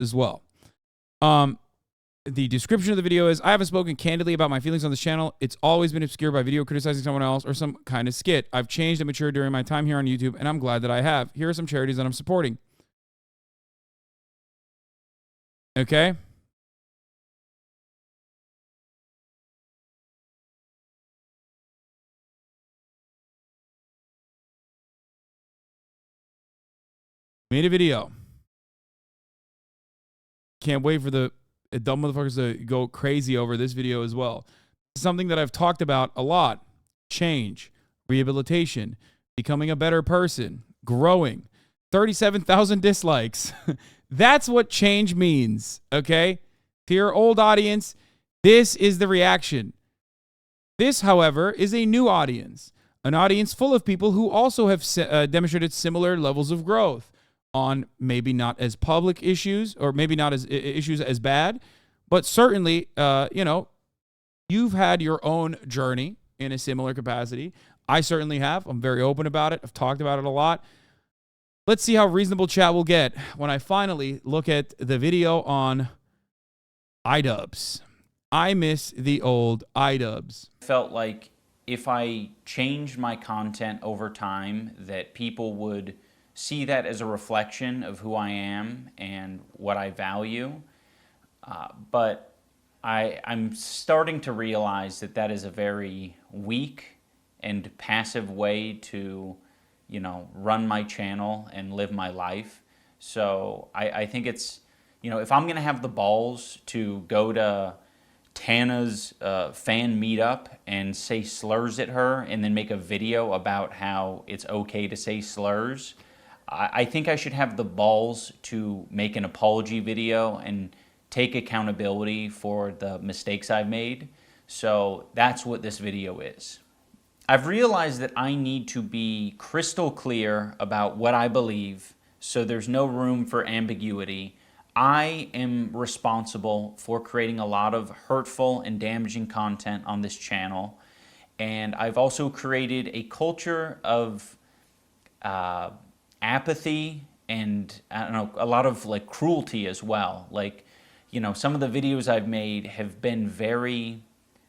as well. The description of the video is, I haven't spoken candidly about my feelings on this channel. It's always been obscured by video criticizing someone else or some kind of skit. I've changed and matured during my time here on YouTube, and I'm glad that I have. Here are some charities that I'm supporting. Okay? Made a video. Can't wait for the dumb motherfuckers to go crazy over this video as well. Something that I've talked about a lot. Change, rehabilitation, becoming a better person, growing. 37,000 dislikes. That's what change means, okay? To your old audience, this is the reaction. This, however, is a new audience. An audience full of people who also have demonstrated similar levels of growth on maybe not as public issues, or maybe not as issues as bad, but certainly, you've had your own journey in a similar capacity. I certainly have. I'm very open about it. I've talked about it a lot. Let's see how reasonable chat will get when I finally look at the video on iDubbbz. I miss the old iDubbbz. Felt like if I changed my content over time, that people would see that as a reflection of who I am and what I value. But I'm starting to realize that that is a very weak and passive way to, run my channel and live my life. So I think it's, if I'm gonna have the balls to go to Tana's fan meetup and say slurs at her and then make a video about how it's okay to say slurs, I think I should have the balls to make an apology video and take accountability for the mistakes I've made. So that's what this video is. I've realized that I need to be crystal clear about what I believe, so there's no room for ambiguity. I am responsible for creating a lot of hurtful and damaging content on this channel. And I've also created a culture of apathy and, I don't know, a lot of like cruelty as well. Like, some of the videos I've made have been very,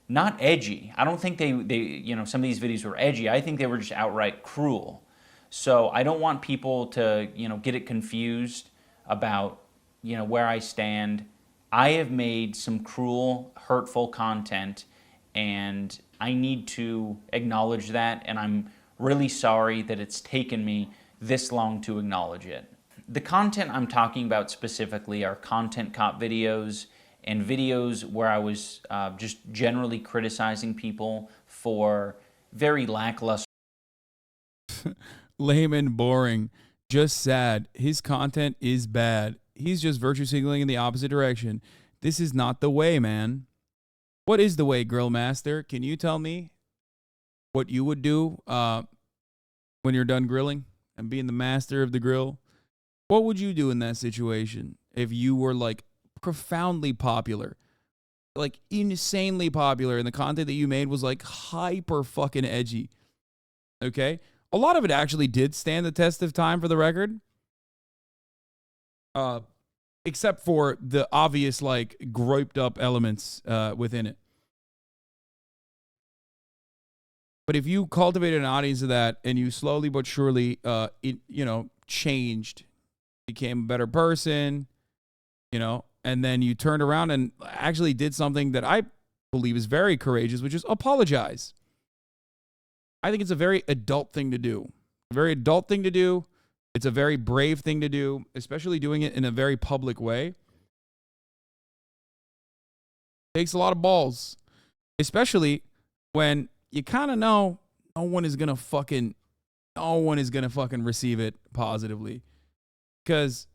not edgy. I don't think they some of these videos were edgy. I think they were just outright cruel. So I don't want people to, get it confused about, where I stand. I have made some cruel, hurtful content, and I need to acknowledge that, and I'm really sorry that it's taken me this long to acknowledge it. The content I'm talking about specifically are content cop videos and videos where I was just generally criticizing people for very lackluster. Lame and boring. Just sad. His content is bad. He's just virtue signaling in the opposite direction. This is not the way, man. What is the way, Grill Master? Can you tell me what you would do when you're done grilling and being the master of the grill? What would you do in that situation if you were like profoundly popular, like insanely popular, and the content that you made was like hyper fucking edgy? Okay? A lot of it actually did stand the test of time, for the record. Except for the obvious, like, groped up elements within it. But if you cultivated an audience of that and you slowly but surely, changed, became a better person, and then you turned around and actually did something that I believe is very courageous, which is apologize. I think it's a very adult thing to do. A very adult thing to do. It's a very brave thing to do, especially doing it in a very public way. Takes a lot of balls, especially when you kind of know no one is gonna fucking receive it positively. Because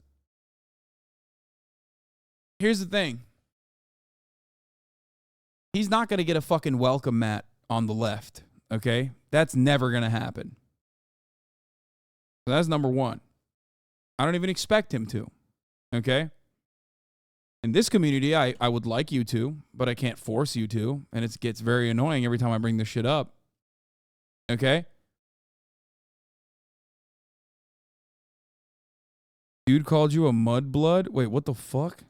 here's the thing. He's not gonna get a fucking welcome mat on the left, okay? That's never gonna happen. So that's number one. I don't even expect him to, okay? In this community, I would like you to, but I can't force you to, and it gets very annoying every time I bring this shit up, okay? Dude called you a mudblood? Wait, what the fuck?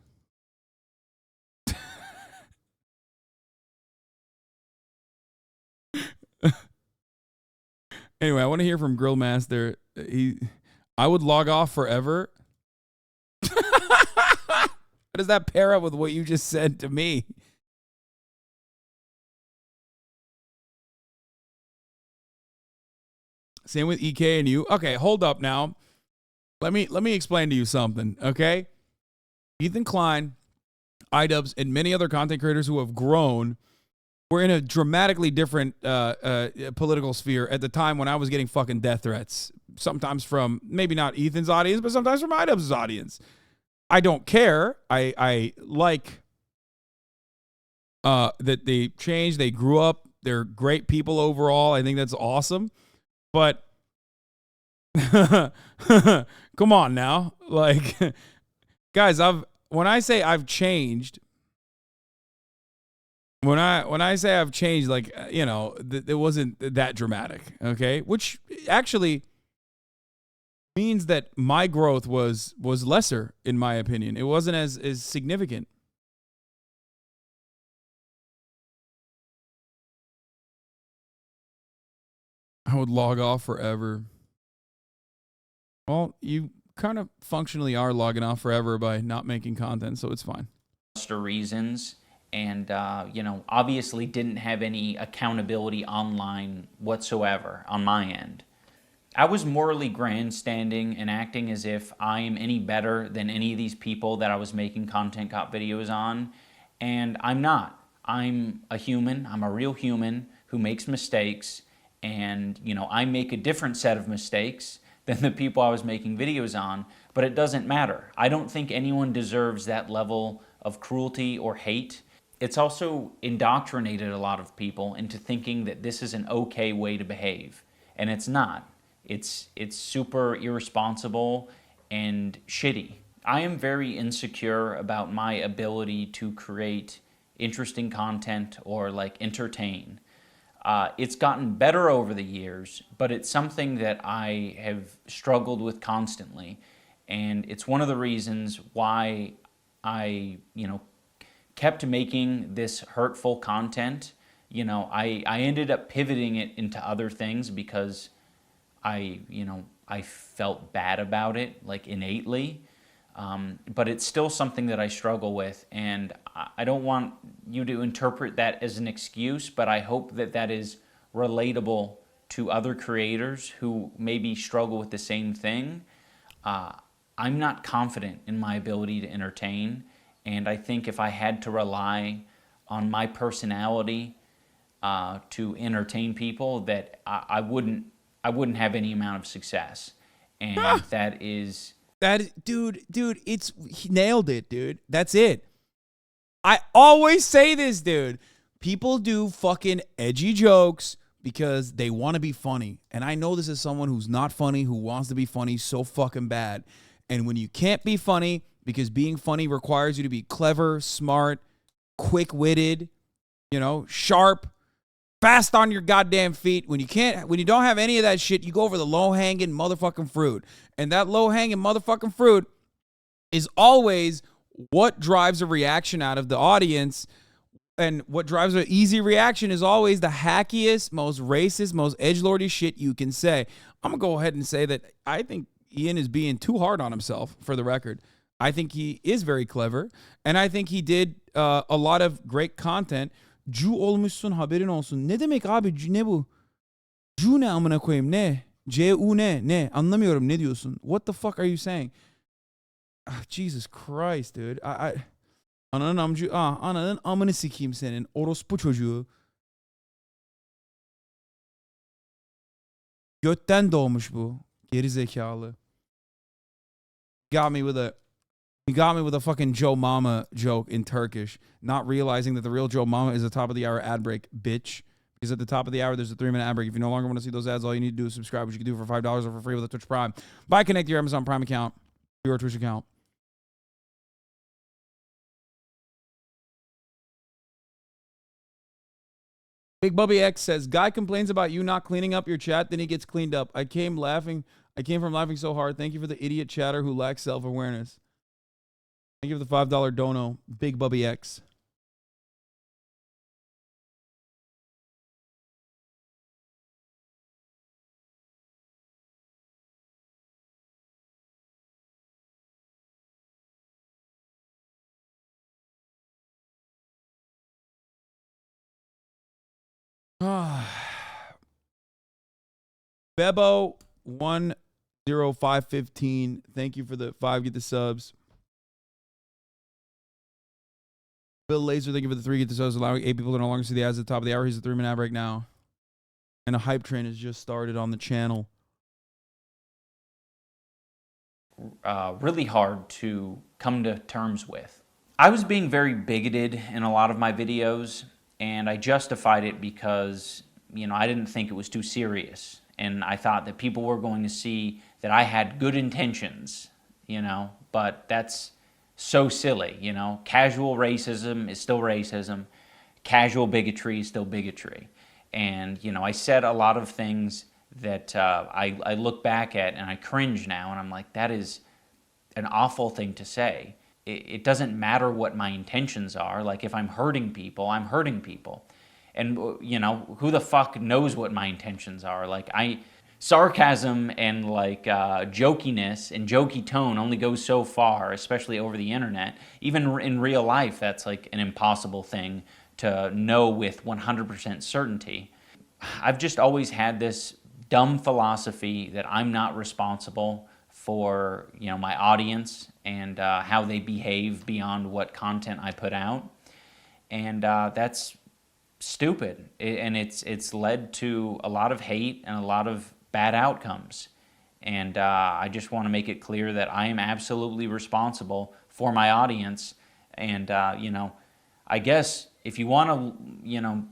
Anyway, I want to hear from Grill Master. I would log off forever. How does that pair up with what you just said to me? Same with EK and you. Okay, hold up now. Let me explain to you something, okay? Ethan Klein, iDubbbz, and many other content creators who have grown were in a dramatically different political sphere at the time when I was getting fucking death threats. Sometimes from maybe not Ethan's audience, but sometimes from iDubbbz's audience. I don't care. I like that they changed. They grew up. They're great people overall. I think that's awesome. But come on now. Like, guys, when I say I've changed, when I say I've changed, like, you know, it wasn't that dramatic, okay? Which actually means that my growth was lesser, in my opinion. It wasn't as significant. I would log off forever. Well, you kind of functionally are logging off forever by not making content, so it's fine. Reasons, and you know, obviously didn't have any accountability online whatsoever on my end. I was morally grandstanding and acting as if I am any better than any of these people that I was making content cop videos on, and I'm not. I'm a human. I'm a real human who makes mistakes, and you know, I make a different set of mistakes than the people I was making videos on, but it doesn't matter. I don't think anyone deserves that level of cruelty or hate. It's also indoctrinated a lot of people into thinking that this is an okay way to behave, and it's not. It's super irresponsible and shitty. I am very insecure about my ability to create interesting content or like entertain. It's gotten better over the years, but it's something that I have struggled with constantly. And it's one of the reasons why I, you know, kept making this hurtful content. You know, I ended up pivoting it into other things because I felt bad about it, like innately. But it's still something that I struggle with, and I don't want you to interpret that as an excuse, but I hope that that is relatable to other creators who maybe struggle with the same thing. I'm not confident in my ability to entertain, and I think if I had to rely on my personality to entertain people, that I wouldn't have any amount of success, and that is... Dude, he nailed it, dude. That's it. I always say this, dude. People do fucking edgy jokes because they want to be funny. And I know this is someone who's not funny, who wants to be funny so fucking bad. And when you can't be funny because being funny requires you to be clever, smart, quick-witted, you know, sharp, fast on your goddamn feet. When you don't have any of that shit, you go over the low-hanging motherfucking fruit. And that low-hanging motherfucking fruit is always what drives a reaction out of the audience. And what drives an easy reaction is always the hackiest, most racist, most edgelordy shit you can say. I'm going to go ahead and say that I think Ian is being too hard on himself, for the record. I think he is very clever. And I think he did a lot of great content. Cu olmuşsun, haberin olsun. Ne demek abi? Ne bu? Cu ne amına koyayım? Ne? C-U ne? Anlamıyorum. Ne diyorsun? What the fuck are you saying? Jesus Christ, dude. Ananın amını sikeyim senin. Orospu çocuğu. Götten doğmuş bu. Geri zekalı. Got me with a fucking Joe Mama joke in Turkish, not realizing that the real Joe Mama is the top of the hour ad break, bitch. Because at the top of the hour, there's a 3-minute ad break. If you no longer want to see those ads, all you need to do is subscribe, which you can do for $5 or for free with a Twitch Prime. Buy Connect your Amazon Prime account, your Twitch account. Big Bubby X says, guy complains about you not cleaning up your chat, then he gets cleaned up. I came laughing I came from laughing so hard. Thank you for the idiot chatter who lacks self-awareness. Thank you for the $5 dono, Big Bubby X. Bebo 10515. Thank you for the 5. Get the subs. Bill Laser, thank you for the 3. Get the subs. Allowing 8 people to no longer see the ads at the top of the hour. Here's a 3-minute ad break now. And a hype train has just started on the channel. Really hard to come to terms with. I was being very bigoted in a lot of my videos, and I justified it because, you know, I didn't think it was too serious. And I thought that people were going to see that I had good intentions, you know, but that's so silly, you know. Casual racism is still racism. Casual bigotry is still bigotry. And, you know, I said a lot of things that I look back at and I cringe now, and I'm like, that is an awful thing to say. It doesn't matter what my intentions are. Like, if I'm hurting people, I'm hurting people. And, you know, who the fuck knows what my intentions are? Like, sarcasm and, like, jokiness and jokey tone only goes so far, especially over the internet. Even in real life, that's, like, an impossible thing to know with 100% certainty. I've just always had this dumb philosophy that I'm not responsible for, you know, my audience and how they behave beyond what content I put out. And that's stupid, and it's led to a lot of hate and a lot of bad outcomes. And I just want to make it clear that I am absolutely responsible for my audience. And you know, I guess if you want to, you know,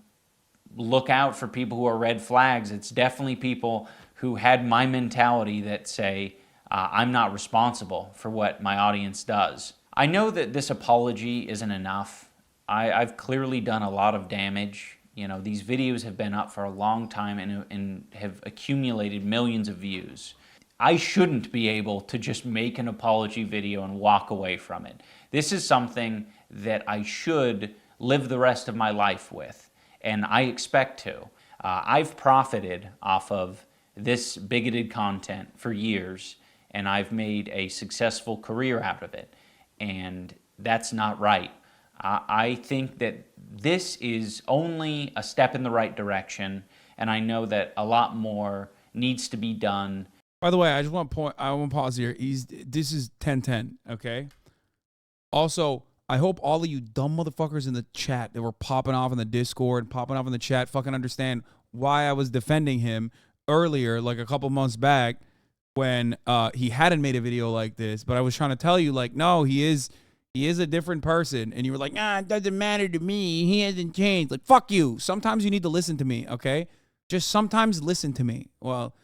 look out for people who are red flags, it's definitely people who had my mentality that say, I'm not responsible for what my audience does. I know that this apology isn't enough. I've clearly done a lot of damage. You know, these videos have been up for a long time and have accumulated millions of views. I shouldn't be able to just make an apology video and walk away from it. This is something that I should live the rest of my life with, and I expect to. I've profited off of this bigoted content for years, and I've made a successful career out of it, and that's not right. I think that this is only a step in the right direction, and I know that a lot more needs to be done. By the way, I want to pause here. This is 1010, okay? Also, I hope all of you dumb motherfuckers in the chat that were popping off in the Discord, popping off in the chat, fucking understand why I was defending him earlier, like a couple months back, when he hadn't made a video like this. But I was trying to tell you, like, no, he is a different person. And you were like, nah, it doesn't matter to me. He hasn't changed. Like, fuck you. Sometimes you need to listen to me, okay? Just sometimes listen to me. Well,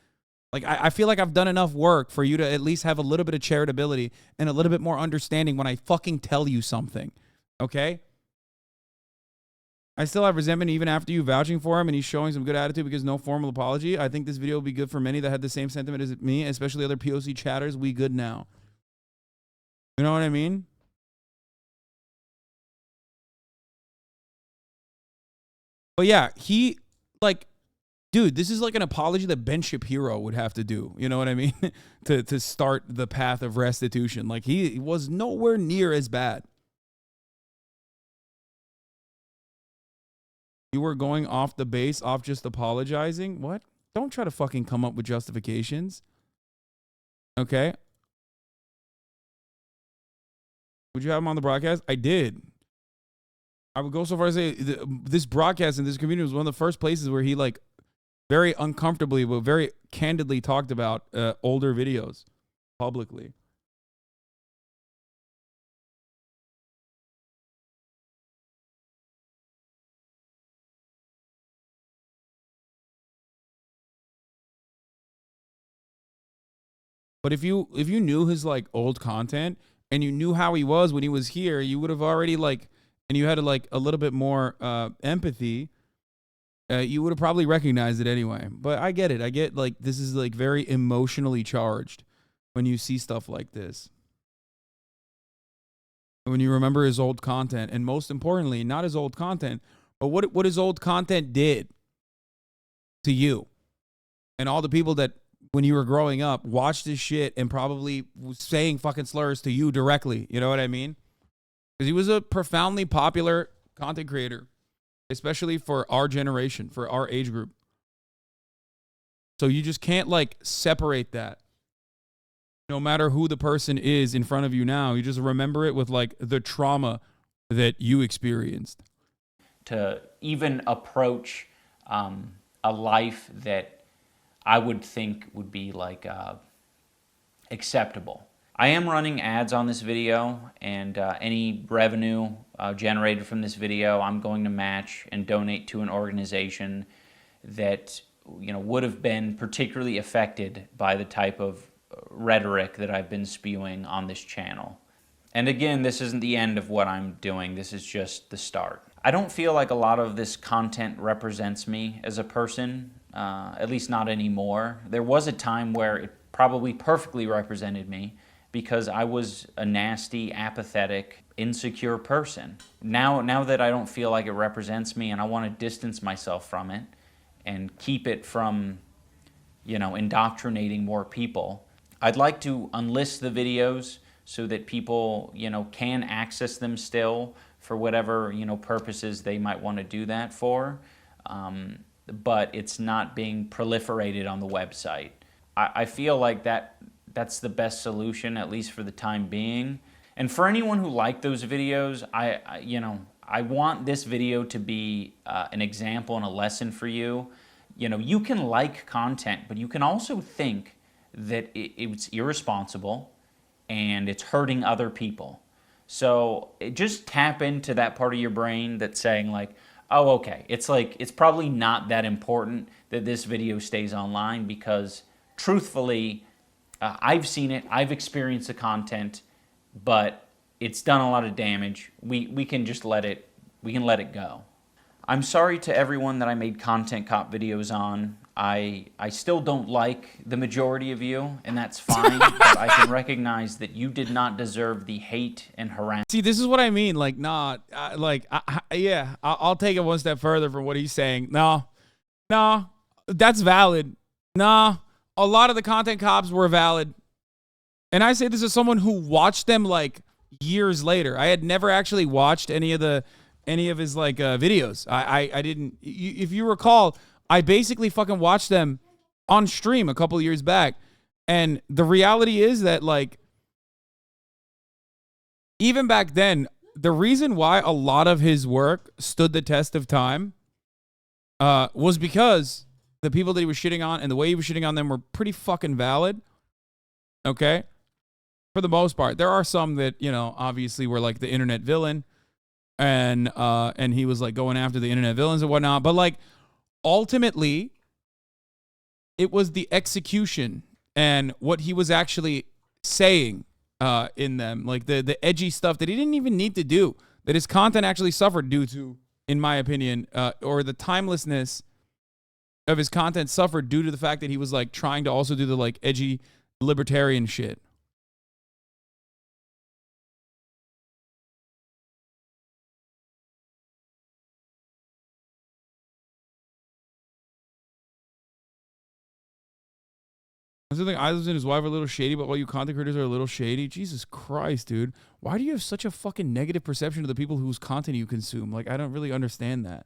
like, I feel like I've done enough work for you to at least have a little bit of charitability and a little bit more understanding when I fucking tell you something, okay? I still have resentment even after you vouching for him and he's showing some good attitude because no formal apology. I think this video will be good for many that had the same sentiment as me, especially other POC chatters. We good now. You know what I mean? But yeah, he, like, dude, this is like an apology that Ben Shapiro would have to do. You know what I mean? to start the path of restitution. Like, he was nowhere near as bad. You were going off the base, off just apologizing? What? Don't try to fucking come up with justifications. Okay? Would you have him on the broadcast? I did. I would go so far as to say this broadcast in this community was one of the first places where he, like, very uncomfortably but very candidly talked about older videos publicly. But if you knew his, like, old content and you knew how he was when he was here, you would have already, like, and you had, like, a little bit more empathy, you would have probably recognized it anyway. But I get it. I get like this is like very emotionally charged when you see stuff like this. When you remember his old content, and most importantly, not his old content, but what his old content did to you and all the people that when you were growing up watched his shit and probably was saying fucking slurs to you directly. You know what I mean? Because he was a profoundly popular content creator, especially for our generation, for our age group. So you just can't like separate that. No matter who the person is in front of you now, you just remember it with like the trauma that you experienced. To even approach a life that I would think would be like acceptable. I am running ads on this video, and any revenue generated from this video, I'm going to match and donate to an organization that would have been particularly affected by the type of rhetoric that I've been spewing on this channel. And again, this isn't the end of what I'm doing. This is just the start. I don't feel like a lot of this content represents me as a person, at least not anymore. There was a time where it probably perfectly represented me because I was a nasty, apathetic, insecure person. Now that I don't feel like it represents me and I want to distance myself from it and keep it from, indoctrinating more people, I'd like to unlist the videos so that people, can access them still for whatever, purposes they might want to do that for. But it's not being proliferated on the website. I feel like that's the best solution, at least for the time being. And for anyone who liked those videos, I want this video to be an example and a lesson for you. You can like content, but you can also think that it's irresponsible and it's hurting other people. So just tap into that part of your brain that's saying like, oh, okay, it's probably not that important that this video stays online because truthfully, I've seen it, I've experienced the content, but it's done a lot of damage. We can just let it go. I'm sorry to everyone that I made content cop videos on. I still don't like the majority of you, and that's fine, but I can recognize that you did not deserve the hate and harassment. See, this is what I mean. Like, nah, yeah, I'll take it one step further from what he's saying. No, that's valid. Nah, a lot of the content cops were valid. And I say this as someone who watched them like years later. I had never actually watched any of his like videos. I didn't, if you recall, I basically fucking watched them on stream a couple of years back. And the reality is that like, even back then, the reason why a lot of his work stood the test of time was because the people that he was shitting on and the way he was shitting on them were pretty fucking valid. Okay? For the most part. There are some that, obviously were like the internet villain and he was like going after the internet villains and whatnot. But like, ultimately, it was the execution and what he was actually saying in them, like the edgy stuff that he didn't even need to do, that his content actually suffered due to, in my opinion, or the timelessness of his content suffered due to the fact that he was like trying to also do the like edgy libertarian shit. I think iDubbbz and his wife are a little shady, but all you content creators are a little shady. Jesus Christ, dude. Why do you have such a fucking negative perception of the people whose content you consume? Like, I don't really understand that.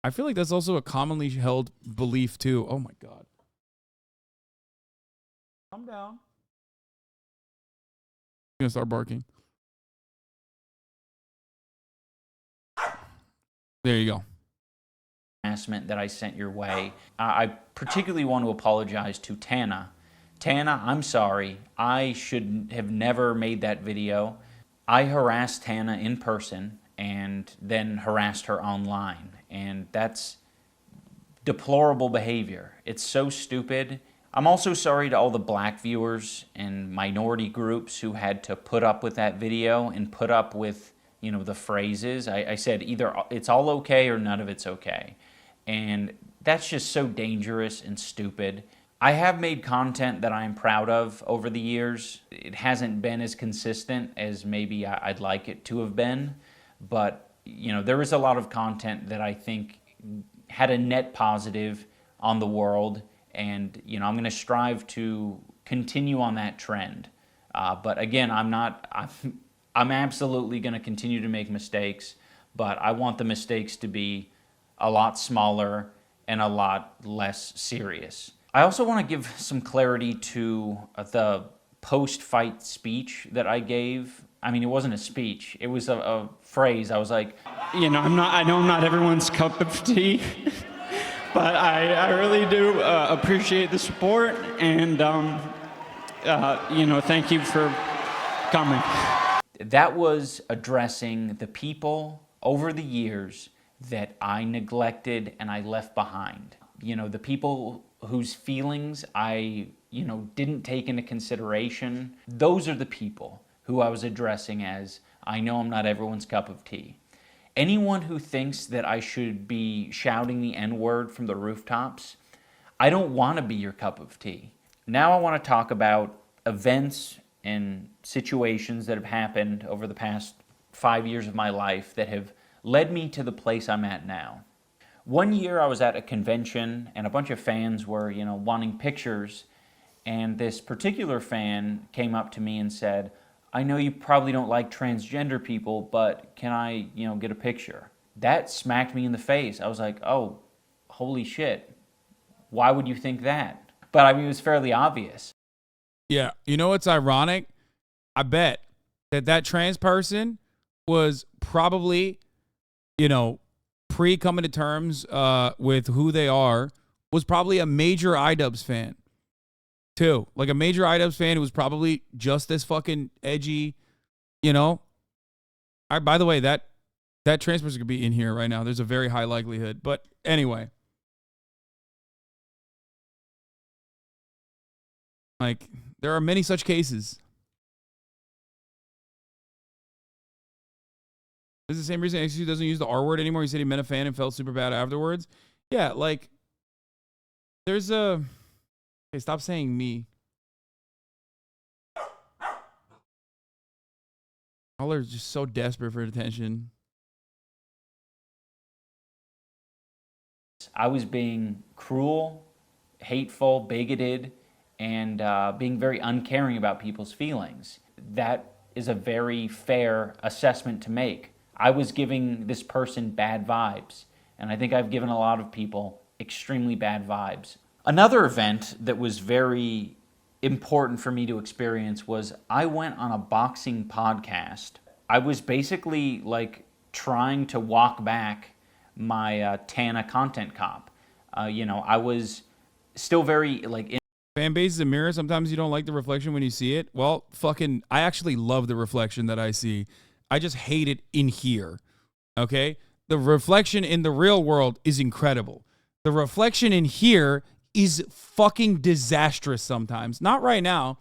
I feel like that's also a commonly held belief, too. Oh, my God. Calm down. I'm going to start barking. There you go. That I sent your way. I particularly want to apologize to Tana. Tana, I'm sorry. I should have never made that video. I harassed Tana in person and then harassed her online. And that's deplorable behavior. It's so stupid. I'm also sorry to all the black viewers and minority groups who had to put up with that video and put up with, the phrases. I said either it's all okay or none of it's okay. And that's just so dangerous and stupid. I have made content that I'm proud of over the years. It hasn't been as consistent as maybe I'd like it to have been, but you know, there is a lot of content that I think had a net positive on the world, and you know, I'm going to strive to continue on that trend. But again, I'm absolutely going to continue to make mistakes, but I want the mistakes to be a lot smaller and a lot less serious. I also want to give some clarity to the post-fight speech that I gave. I mean, it wasn't a speech. It was a phrase. I was like, you know, I know I'm not everyone's cup of tea, but I really do appreciate the support, and you know, thank you for coming. That was addressing the people over the years that I neglected and I left behind. You know, the people whose feelings I, you know, didn't take into consideration. Those are the people who I was addressing as, I know I'm not everyone's cup of tea. Anyone who thinks that I should be shouting the N-word from the rooftops, I don't want to be your cup of tea. Now I want to talk about events and situations that have happened over the past 5 years of my life that have led me to the place I'm at now. One year I was at a convention and a bunch of fans were, you know, wanting pictures, and this particular fan came up to me and said, I know you probably don't like transgender people, but can I, you know, get a picture? That smacked me in the face. I was like, oh, holy shit. Why would you think that? But I mean, it was fairly obvious. Yeah, you know what's ironic? I bet that trans person was probably, you know, pre-coming to terms with who they are, was probably a major iDubbbz fan, too. Like a major iDubbbz fan who was probably just as fucking edgy, you know? By the way, that trans person could be in here right now. There's a very high likelihood. But anyway. Like, there are many such cases. This is the same reason XQ doesn't use the R word anymore. He said he met a fan and felt super bad afterwards. Yeah, like, there's a... Hey, stop saying me. All are just so desperate for attention. I was being cruel, hateful, bigoted, and being very uncaring about people's feelings. That is a very fair assessment to make. I was giving this person bad vibes, and I think I've given a lot of people extremely bad vibes. Another event that was very important for me to experience was I went on a boxing podcast. I was basically like trying to walk back my Tana content cop. You know, I was still very like... Fan base is a mirror. Sometimes you don't like the reflection when you see it. Well, fucking, I actually love the reflection that I see. I just hate it in here, okay? The reflection in the real world is incredible. The reflection in here is fucking disastrous sometimes. Not right now.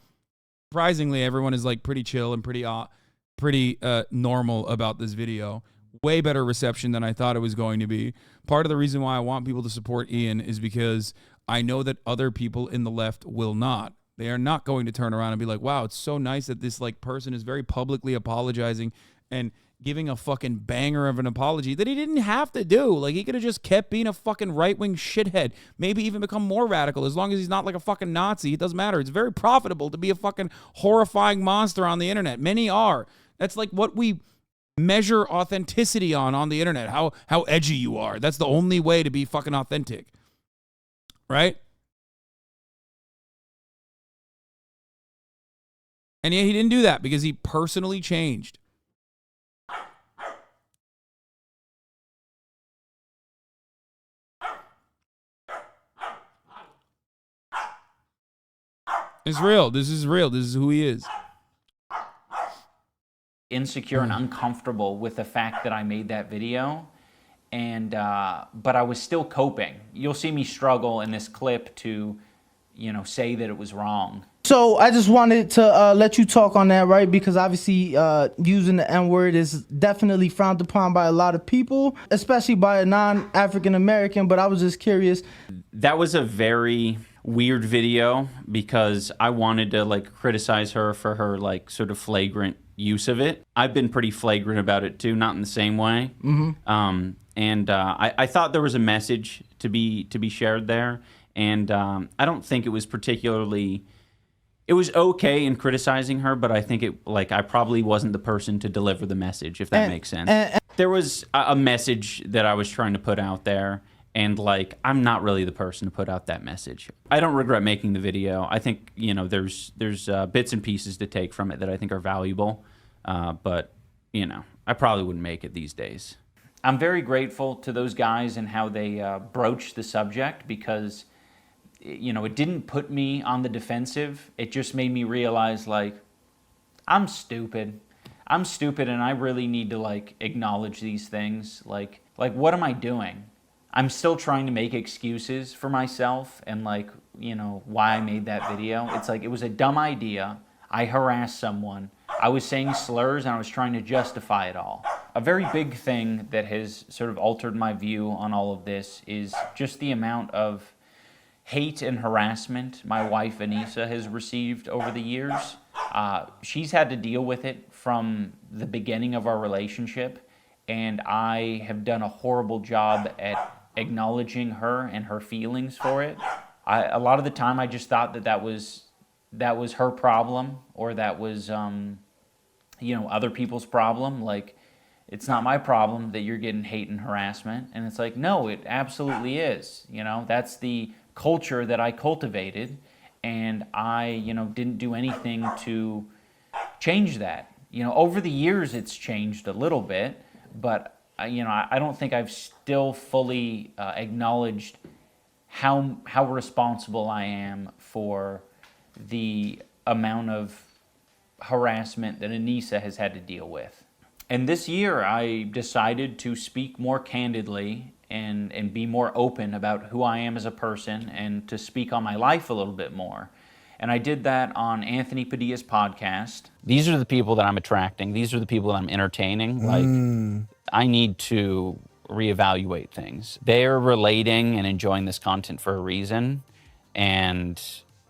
Surprisingly, everyone is like pretty chill and pretty normal about this video. Way better reception than I thought it was going to be. Part of the reason why I want people to support Ian is because I know that other people in the left will not. They are not going to turn around and be like, wow, it's so nice that this like person is very publicly apologizing and giving a fucking banger of an apology that he didn't have to do. Like, he could have just kept being a fucking right-wing shithead. Maybe even become more radical. As long as he's not like a fucking Nazi, it doesn't matter. It's very profitable to be a fucking horrifying monster on the internet. Many are. That's like what we measure authenticity on the internet. How edgy you are. That's the only way to be fucking authentic. Right? And yet he didn't do that because he personally changed. It's real. This is real. This is who he is. Insecure and uncomfortable with the fact that I made that video, and but I was still coping. You'll see me struggle in this clip to, you know, say that it was wrong. So I just wanted to let you talk on that, right? Because obviously using the N-word is definitely frowned upon by a lot of people, especially by a non-African American. But I was just curious. That was a very weird video because I wanted to like criticize her for her like sort of flagrant use of it. I've been pretty flagrant about it too, not in the same way. I thought there was a message to be shared there, and I don't think it was particularly. It was okay in criticizing her, but I think I probably wasn't the person to deliver the message, if that makes sense. There was a message that I was trying to put out there, and like I'm not really the person to put out that message. I don't regret making the video. I think there's bits and pieces to take from it that I think are valuable, but I probably wouldn't make it these days. I'm very grateful to those guys and how they broached the subject because. It didn't put me on the defensive. It just made me realize, like, I'm stupid. I'm stupid, and I really need to, like, acknowledge these things. Like, what am I doing? I'm still trying to make excuses for myself and, like, why I made that video. It's like, it was a dumb idea. I harassed someone. I was saying slurs, and I was trying to justify it all. A very big thing that has sort of altered my view on all of this is just the amount of hate and harassment my wife Anissa has received over the years. She's had to deal with it from the beginning of our relationship, and I have done a horrible job at acknowledging her and her feelings for it. A lot of the time I just thought that was her problem, or that was other people's problem. Like, it's not my problem that you're getting hate and harassment. And it's like, no, it absolutely is. That's the culture that I cultivated, and I, didn't do anything to change that. Over the years it's changed a little bit, but I don't think I've still fully acknowledged how responsible I am for the amount of harassment that Anissa has had to deal with. And this year I decided to speak more candidly and be more open about who I am as a person and to speak on my life a little bit more. And I did that on Anthony Padilla's podcast. These are the people that I'm attracting. These are the people that I'm entertaining. Like, I need to reevaluate things. They're relating and enjoying this content for a reason, and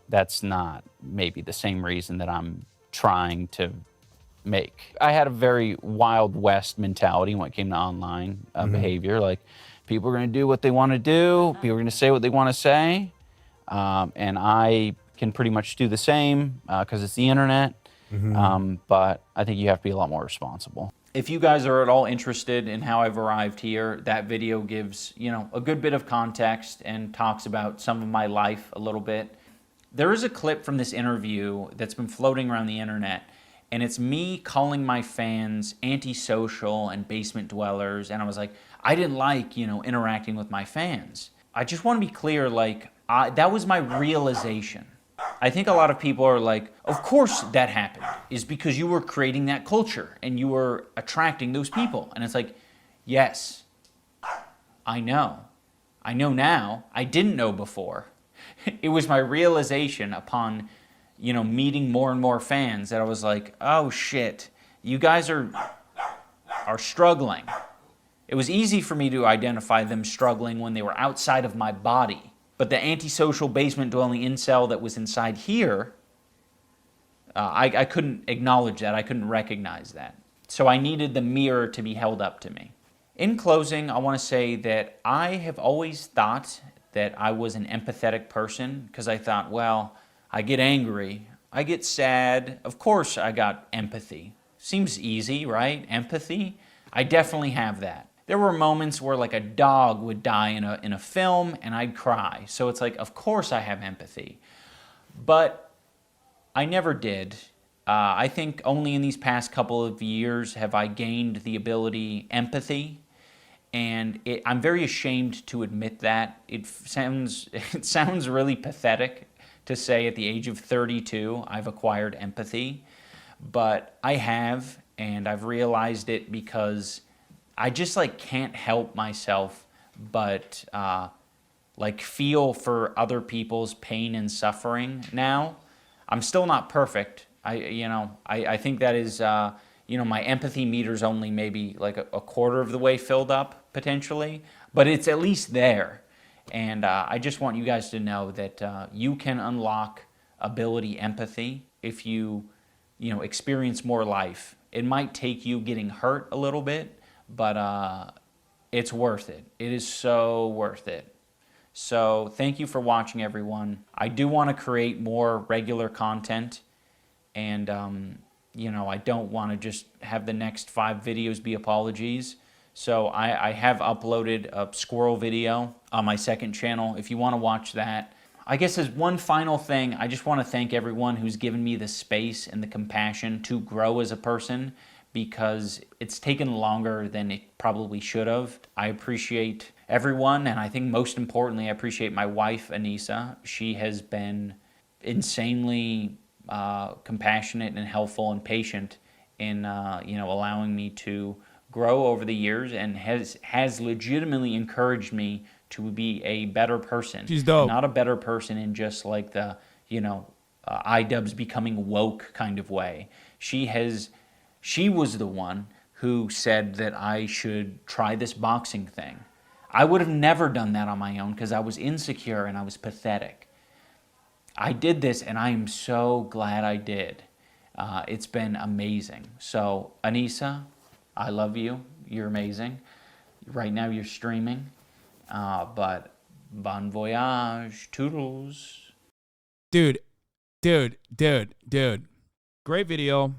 that's not maybe the same reason that I'm trying to make. I had a very Wild West mentality when it came to online behavior. Like, people are going to do what they want to do. People are going to say what they want to say. And I can pretty much do the same because it's the internet. But I think you have to be a lot more responsible. If you guys are at all interested in how I've arrived here, that video gives, a good bit of context and talks about some of my life a little bit. There is a clip from this interview that's been floating around the internet, and it's me calling my fans antisocial and basement dwellers, and I was like, I didn't like, interacting with my fans. I just want to be clear, like, that was my realization. I think a lot of people are like, of course that happened, is because you were creating that culture and you were attracting those people. And it's like, yes, I know. I know now. I didn't know before. It was my realization upon, meeting more and more fans that I was like, oh shit, you guys are struggling. It was easy for me to identify them struggling when they were outside of my body. But the antisocial basement-dwelling incel that was inside here, I couldn't acknowledge that. I couldn't recognize that. So I needed the mirror to be held up to me. In closing, I want to say that I have always thought that I was an empathetic person because I thought, well, I get angry, I get sad. Of course I got empathy. Seems easy, right? Empathy. I definitely have that. There were moments where like a dog would die in a film and I'd cry. So it's like, of course I have empathy. But I never did. I think only in these past couple of years have I gained the ability, empathy. And I'm very ashamed to admit that. It sounds really pathetic to say at the age of 32 I've acquired empathy. But I have, and I've realized it because I just can't help myself but feel for other people's pain and suffering now. I'm still not perfect. I think that is, my empathy meter's only maybe like a quarter of the way filled up potentially, but it's at least there. And I just want you guys to know that you can unlock ability empathy if you experience more life. It might take you getting hurt a little bit, but it's worth it. It is so worth it. So thank you for watching, everyone. I do want to create more regular content, and I don't want to just have the next 5 videos be apologies. So I have uploaded a squirrel video on my second channel if you want to watch that. I guess as one final thing, I just want to thank everyone who's given me the space and the compassion to grow as a person, because it's taken longer than it probably should have. I appreciate everyone, and I think most importantly, I appreciate my wife, Anissa. She has been insanely compassionate and helpful and patient in allowing me to grow over the years, and has legitimately encouraged me to be a better person. She's dope. Not a better person in just like the iDubbbz becoming woke kind of way. She was the one who said that I should try this boxing thing. I would have never done that on my own because I was insecure and I was pathetic. I did this, and I am so glad I did. It's been amazing. So, Anissa, I love you. You're amazing. Right now you're streaming. But bon voyage. Toodles. Dude. Great video.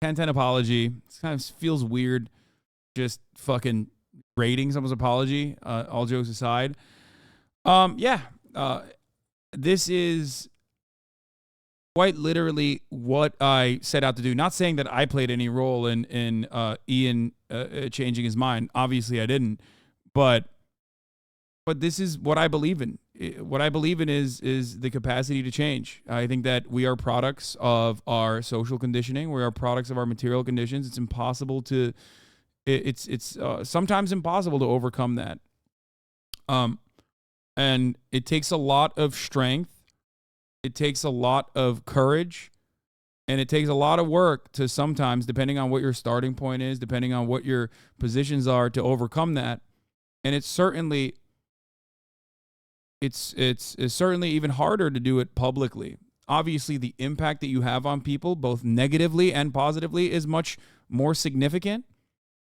10/10 apology. It kind of feels weird just fucking rating someone's apology, all jokes aside. This is quite literally what I set out to do. Not saying that I played any role in Ian changing his mind. Obviously I didn't. But this is what I believe in. What I believe in is the capacity to change. I think that we are products of our social conditioning. We are products of our material conditions. It's impossible to, it's sometimes impossible to overcome that. And it takes a lot of strength. It takes a lot of courage. And it takes a lot of work to sometimes, depending on what your starting point is, depending on what your positions are, to overcome that. And it's certainly even harder to do it publicly. Obviously, the impact that you have on people, both negatively and positively, is much more significant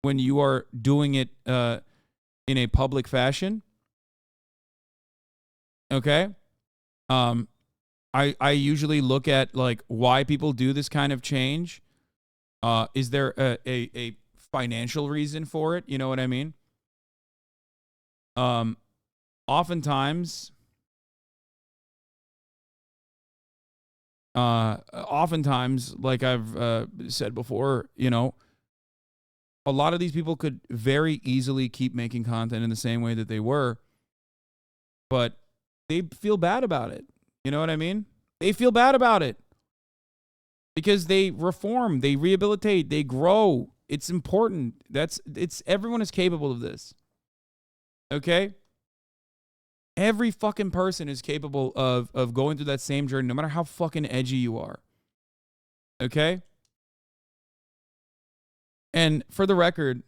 when you are doing it in a public fashion. Okay? I usually look at like why people do this kind of change. Is there a financial reason for it? You know what I mean? Oftentimes, like I've said before, a lot of these people could very easily keep making content in the same way that they were, but they feel bad about it. You know what I mean? They feel bad about it because they reform, they rehabilitate, they grow. It's important. Everyone is capable of this. Okay? Every fucking person is capable of going through that same journey, no matter how fucking edgy you are. Okay? And for the record,